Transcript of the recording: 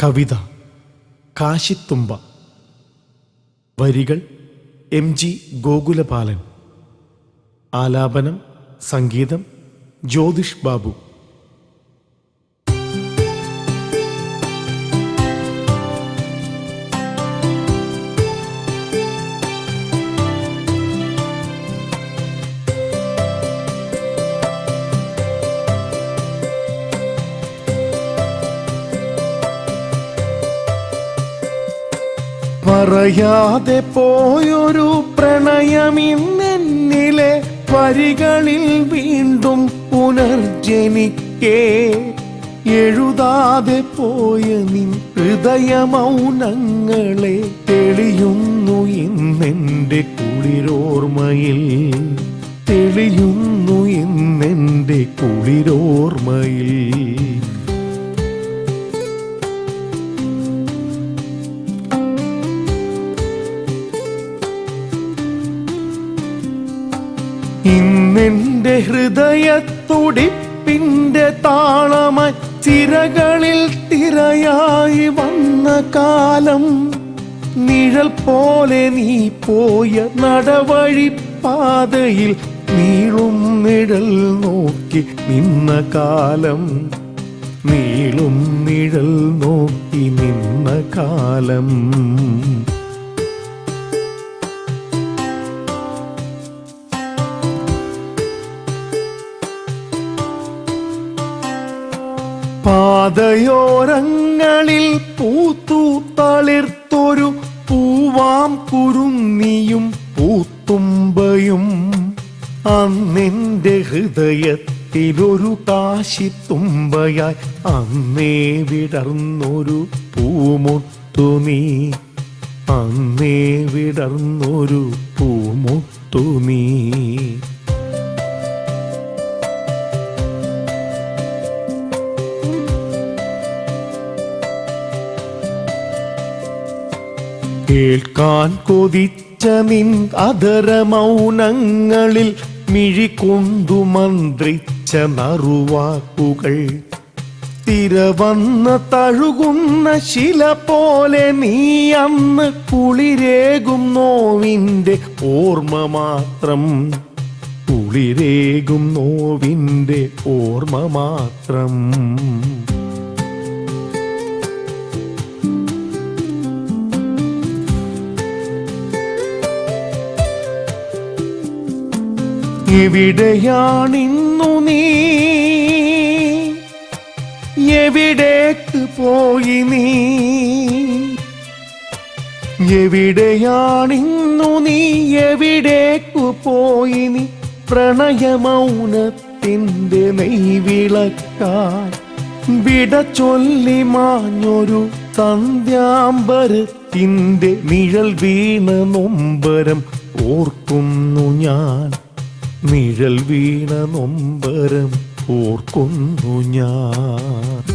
കവിത കാശിത്തുമ്പ. വരികൾ MG ഗോകുലപാലൻ. ആലാപനം സംഗീതം ജ്യോതിഷ് ബാബു. പറയാതെ പോയൊരു പ്രണയമിന്നെന്നിലെ വരികളിൽ വീണ്ടും പുനർജനിക്കേ. എഴുതാതെ പോയ നിൻ ഹൃദയമൗനങ്ങളെ തെളിയുന്നു ഇന്നെൻ്റെ കുളിരോർമ്മയിൽ, തെളിയുന്നു ഇന്നെൻ്റെ കുളിരോർമ്മയിൽ. ഇന്നെൻ്റെ ഹൃദയത്തുടിപ്പിൻ്റെ താളമായി ചിരകളിൽ തിരയായി വന്ന കാലം, നിഴൽ പോലെ നീ പോയ നടവഴിപ്പാതയിൽ നീളും നിഴൽ നോക്കി നിന്ന കാലം, നീളും നിഴൽ നോക്കി നിന്ന കാലം. പാതയോരങ്ങളിൽ പൂത്തു തളിർത്തൊരു പൂവാം കുരുന്നിയും പൂത്തുമ്പയും, അന്നെൻ്റെ ഹൃദയത്തിലൊരു കാശിത്തുമ്പയായി അന്നേ വിടർന്നൊരു പൂമുത്തു നീ, അന്നേ വിടർന്നൊരു പൂമുത്തു നീ. കേൾക്കാൻ കൊതിച്ച നിൻ അധരമൗനങ്ങളിൽ മിഴികൊണ്ടു മന്ത്രിച്ച നറുവാക്കുകൾ, തിരവന്ന തഴുകുന്ന ശില പോലെ നീ അന്ന് കുളിരേകും നോവിൻ്റെ ഓർമ്മ മാത്രം, കുളിരേകും നോവിൻ്റെ ഓർമ്മ മാത്രം. എവിടെയാണിന്നു നീ, എവിടേക്ക് പോയി നീ, എവിടെയാണിന്നു നീ, എവിടേക്കു പോയി നീ. പ്രണയമൗനത്തിൻ്റെ നെയ്വിളക്കായി വിട ചൊല്ലി മാഞ്ഞൊരു സന്ധ്യാംബരത്തിൻ്റെ നിഴൽ വീണ നൊമ്പരം ഓർക്കുന്നു ഞാൻ, നിഴൽ വീണ നൊമ്പരം ഓർക്കുന്നു ഞാൻ.